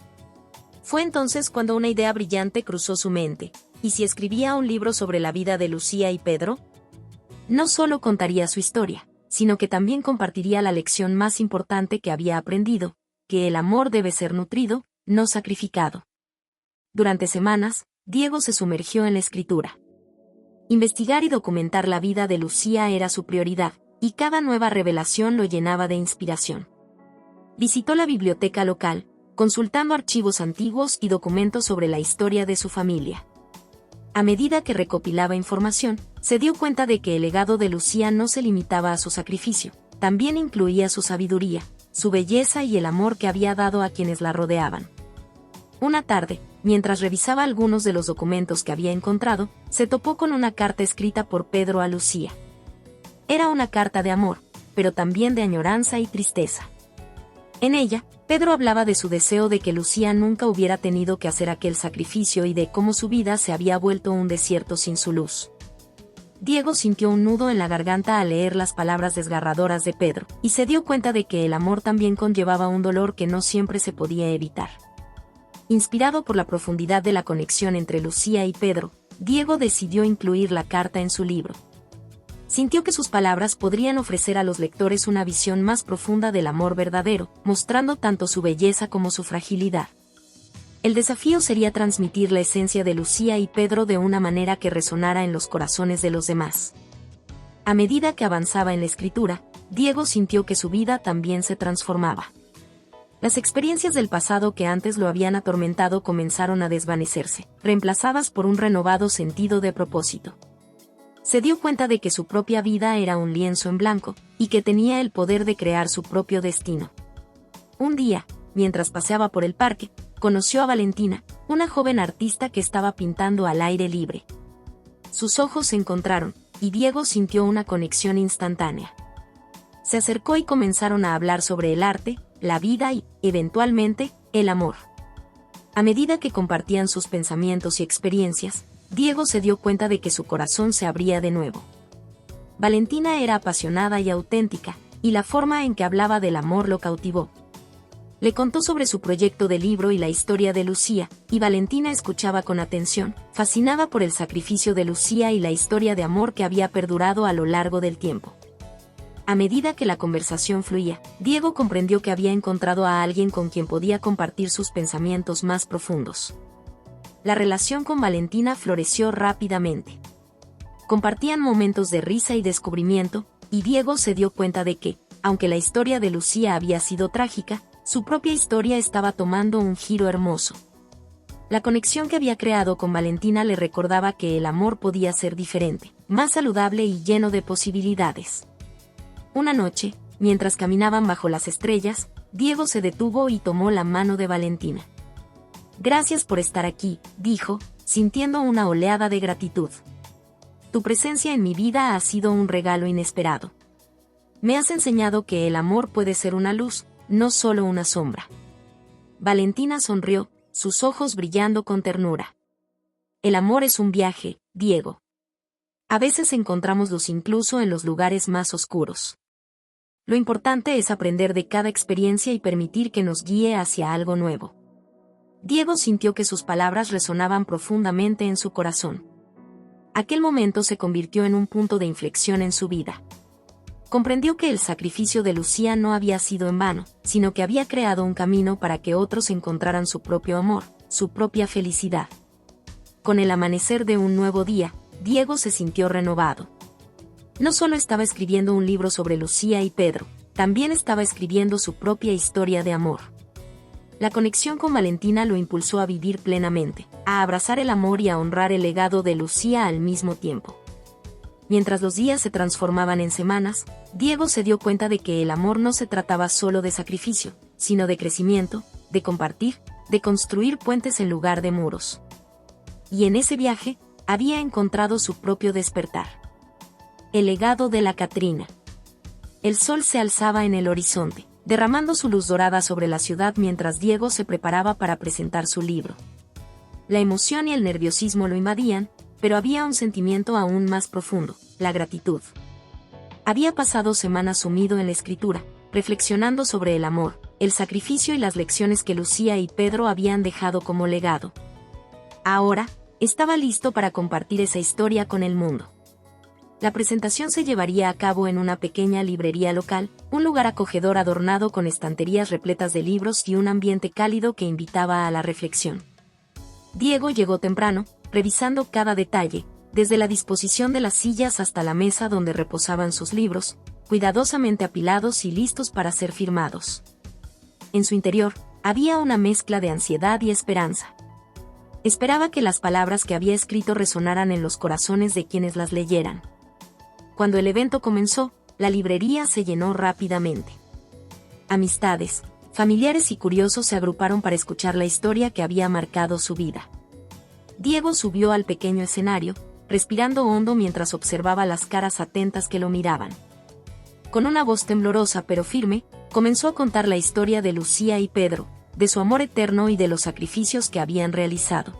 Fue entonces cuando una idea brillante cruzó su mente. ¿Y si escribía un libro sobre la vida de Lucía y Pedro? No solo contaría su historia, sino que también compartiría la lección más importante que había aprendido, que el amor debe ser nutrido, no sacrificado. Durante semanas, Diego se sumergió en la escritura. Investigar y documentar la vida de Lucía era su prioridad, y cada nueva revelación lo llenaba de inspiración. Visitó la biblioteca local, consultando archivos antiguos y documentos sobre la historia de su familia. A medida que recopilaba información, se dio cuenta de que el legado de Lucía no se limitaba a su sacrificio, también incluía su sabiduría, su belleza y el amor que había dado a quienes la rodeaban. Una tarde, mientras revisaba algunos de los documentos que había encontrado, se topó con una carta escrita por Pedro a Lucía. Era una carta de amor, pero también de añoranza y tristeza. En ella, Pedro hablaba de su deseo de que Lucía nunca hubiera tenido que hacer aquel sacrificio y de cómo su vida se había vuelto un desierto sin su luz. Diego sintió un nudo en la garganta al leer las palabras desgarradoras de Pedro, y se dio cuenta de que el amor también conllevaba un dolor que no siempre se podía evitar. Inspirado por la profundidad de la conexión entre Lucía y Pedro, Diego decidió incluir la carta en su libro. Sintió que sus palabras podrían ofrecer a los lectores una visión más profunda del amor verdadero, mostrando tanto su belleza como su fragilidad. El desafío sería transmitir la esencia de Lucía y Pedro de una manera que resonara en los corazones de los demás. A medida que avanzaba en la escritura, Diego sintió que su vida también se transformaba. Las experiencias del pasado que antes lo habían atormentado comenzaron a desvanecerse, reemplazadas por un renovado sentido de propósito. Se dio cuenta de que su propia vida era un lienzo en blanco, y que tenía el poder de crear su propio destino. Un día, mientras paseaba por el parque, conoció a Valentina, una joven artista que estaba pintando al aire libre. Sus ojos se encontraron, y Diego sintió una conexión instantánea. Se acercó y comenzaron a hablar sobre el arte, la vida y, eventualmente, el amor. A medida que compartían sus pensamientos y experiencias, Diego se dio cuenta de que su corazón se abría de nuevo. Valentina era apasionada y auténtica, y la forma en que hablaba del amor lo cautivó. Le contó sobre su proyecto de libro y la historia de Lucía, y Valentina escuchaba con atención, fascinada por el sacrificio de Lucía y la historia de amor que había perdurado a lo largo del tiempo. A medida que la conversación fluía, Diego comprendió que había encontrado a alguien con quien podía compartir sus pensamientos más profundos. La relación con Valentina floreció rápidamente. Compartían momentos de risa y descubrimiento, y Diego se dio cuenta de que, aunque la historia de Lucía había sido trágica, su propia historia estaba tomando un giro hermoso. La conexión que había creado con Valentina le recordaba que el amor podía ser diferente, más saludable y lleno de posibilidades. Una noche, mientras caminaban bajo las estrellas, Diego se detuvo y tomó la mano de Valentina. «Gracias por estar aquí», dijo, sintiendo una oleada de gratitud. «Tu presencia en mi vida ha sido un regalo inesperado. Me has enseñado que el amor puede ser una luz, no solo una sombra». Valentina sonrió, sus ojos brillando con ternura. «El amor es un viaje, Diego. A veces encontramos luz incluso en los lugares más oscuros. Lo importante es aprender de cada experiencia y permitir que nos guíe hacia algo nuevo». Diego sintió que sus palabras resonaban profundamente en su corazón. Aquel momento se convirtió en un punto de inflexión en su vida. Comprendió que el sacrificio de Lucía no había sido en vano, sino que había creado un camino para que otros encontraran su propio amor, su propia felicidad. Con el amanecer de un nuevo día, Diego se sintió renovado. No solo estaba escribiendo un libro sobre Lucía y Pedro, también estaba escribiendo su propia historia de amor. La conexión con Valentina lo impulsó a vivir plenamente, a abrazar el amor y a honrar el legado de Lucía al mismo tiempo. Mientras los días se transformaban en semanas, Diego se dio cuenta de que el amor no se trataba solo de sacrificio, sino de crecimiento, de compartir, de construir puentes en lugar de muros. Y en ese viaje, había encontrado su propio despertar. El legado de la Catrina. El sol se alzaba en el horizonte, derramando su luz dorada sobre la ciudad mientras Diego se preparaba para presentar su libro. La emoción y el nerviosismo lo invadían, pero había un sentimiento aún más profundo, la gratitud. Había pasado semanas sumido en la escritura, reflexionando sobre el amor, el sacrificio y las lecciones que Lucía y Pedro habían dejado como legado. Ahora, estaba listo para compartir esa historia con el mundo. La presentación se llevaría a cabo en una pequeña librería local, un lugar acogedor adornado con estanterías repletas de libros y un ambiente cálido que invitaba a la reflexión. Diego llegó temprano, revisando cada detalle, desde la disposición de las sillas hasta la mesa donde reposaban sus libros, cuidadosamente apilados y listos para ser firmados. En su interior, había una mezcla de ansiedad y esperanza. Esperaba que las palabras que había escrito resonaran en los corazones de quienes las leyeran. Cuando el evento comenzó, la librería se llenó rápidamente. Amistades, familiares y curiosos se agruparon para escuchar la historia que había marcado su vida. Diego subió al pequeño escenario, respirando hondo mientras observaba las caras atentas que lo miraban. Con una voz temblorosa pero firme, comenzó a contar la historia de Lucía y Pedro, de su amor eterno y de los sacrificios que habían realizado.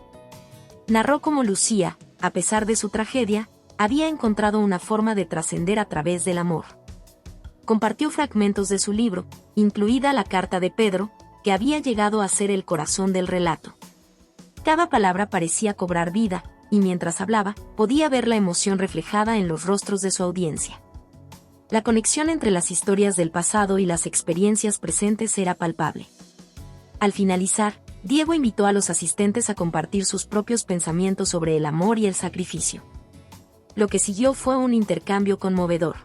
Narró cómo Lucía, a pesar de su tragedia, había encontrado una forma de trascender a través del amor. Compartió fragmentos de su libro, incluida la carta de Pedro, que había llegado a ser el corazón del relato. Cada palabra parecía cobrar vida, y mientras hablaba, podía ver la emoción reflejada en los rostros de su audiencia. La conexión entre las historias del pasado y las experiencias presentes era palpable. Al finalizar, Diego invitó a los asistentes a compartir sus propios pensamientos sobre el amor y el sacrificio. Lo que siguió fue un intercambio conmovedor.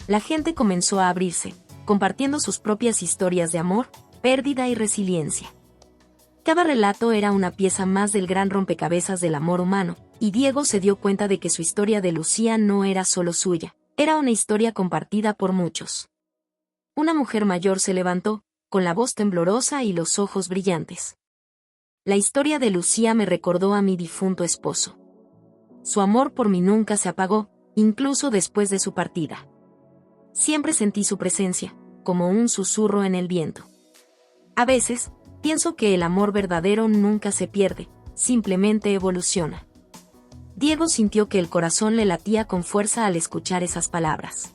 La gente comenzó a abrirse, compartiendo sus propias historias de amor, pérdida y resiliencia. Cada relato era una pieza más del gran rompecabezas del amor humano, y Diego se dio cuenta de que su historia de Lucía no era solo suya, era una historia compartida por muchos. Una mujer mayor se levantó, con la voz temblorosa y los ojos brillantes. La historia de Lucía me recordó a mi difunto esposo. Su amor por mí nunca se apagó, incluso después de su partida. Siempre sentí su presencia, como un susurro en el viento. A veces, pienso que el amor verdadero nunca se pierde, simplemente evoluciona. Diego sintió que el corazón le latía con fuerza al escuchar esas palabras.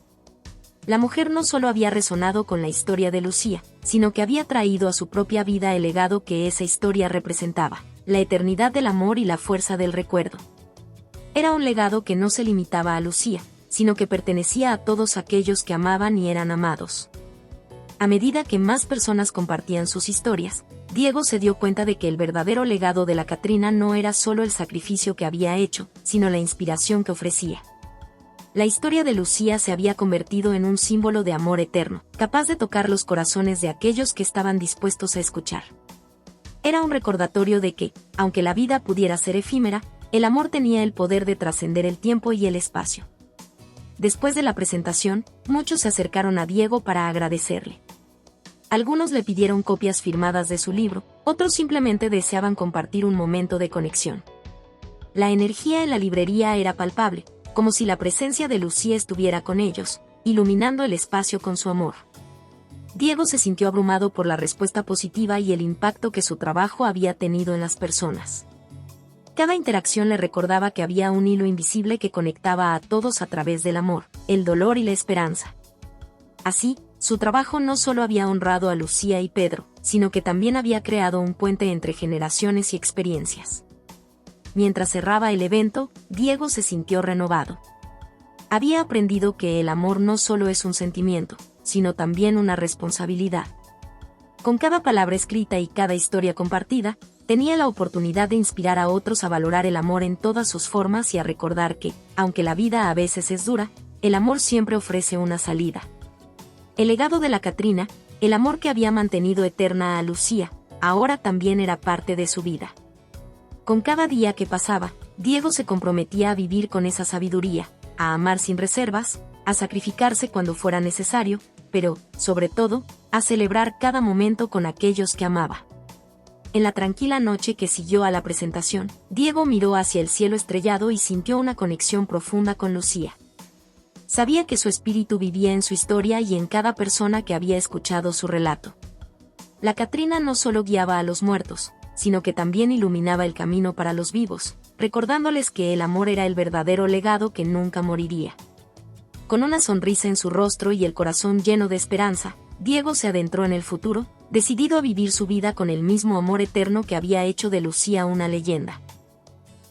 La mujer no solo había resonado con la historia de Lucía, sino que había traído a su propia vida el legado que esa historia representaba, la eternidad del amor y la fuerza del recuerdo. Era un legado que no se limitaba a Lucía, sino que pertenecía a todos aquellos que amaban y eran amados. A medida que más personas compartían sus historias, Diego se dio cuenta de que el verdadero legado de la Catrina no era solo el sacrificio que había hecho, sino la inspiración que ofrecía. La historia de Lucía se había convertido en un símbolo de amor eterno, capaz de tocar los corazones de aquellos que estaban dispuestos a escuchar. Era un recordatorio de que, aunque la vida pudiera ser efímera, el amor tenía el poder de trascender el tiempo y el espacio. Después de la presentación, muchos se acercaron a Diego para agradecerle. Algunos le pidieron copias firmadas de su libro, otros simplemente deseaban compartir un momento de conexión. La energía en la librería era palpable, como si la presencia de Lucía estuviera con ellos, iluminando el espacio con su amor. Diego se sintió abrumado por la respuesta positiva y el impacto que su trabajo había tenido en las personas. Cada interacción le recordaba que había un hilo invisible que conectaba a todos a través del amor, el dolor y la esperanza. Así, su trabajo no solo había honrado a Lucía y Pedro, sino que también había creado un puente entre generaciones y experiencias. Mientras cerraba el evento, Diego se sintió renovado. Había aprendido que el amor no solo es un sentimiento, sino también una responsabilidad. Con cada palabra escrita y cada historia compartida, tenía la oportunidad de inspirar a otros a valorar el amor en todas sus formas y a recordar que, aunque la vida a veces es dura, el amor siempre ofrece una salida. El legado de la Catrina, el amor que había mantenido eterna a Lucía, ahora también era parte de su vida. Con cada día que pasaba, Diego se comprometía a vivir con esa sabiduría, a amar sin reservas, a sacrificarse cuando fuera necesario, pero, sobre todo, a celebrar cada momento con aquellos que amaba. En la tranquila noche que siguió a la presentación, Diego miró hacia el cielo estrellado y sintió una conexión profunda con Lucía. Sabía que su espíritu vivía en su historia y en cada persona que había escuchado su relato. La Catrina no solo guiaba a los muertos, sino que también iluminaba el camino para los vivos, recordándoles que el amor era el verdadero legado que nunca moriría. Con una sonrisa en su rostro y el corazón lleno de esperanza, Diego se adentró en el futuro, decidido a vivir su vida con el mismo amor eterno que había hecho de Lucía una leyenda.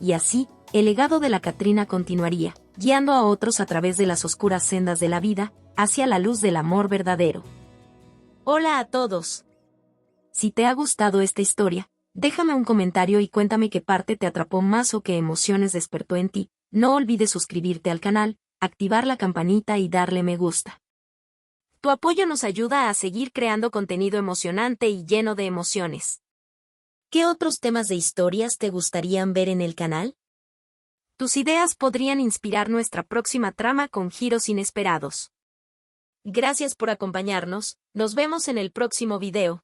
Y así, el legado de la Catrina continuaría, guiando a otros a través de las oscuras sendas de la vida, hacia la luz del amor verdadero. Hola a todos. Si te ha gustado esta historia, déjame un comentario y cuéntame qué parte te atrapó más o qué emociones despertó en ti. No olvides suscribirte al canal, activar la campanita y darle me gusta. Tu apoyo nos ayuda a seguir creando contenido emocionante y lleno de emociones. ¿Qué otros temas de historias te gustarían ver en el canal? Tus ideas podrían inspirar nuestra próxima trama con giros inesperados. Gracias por acompañarnos, nos vemos en el próximo video.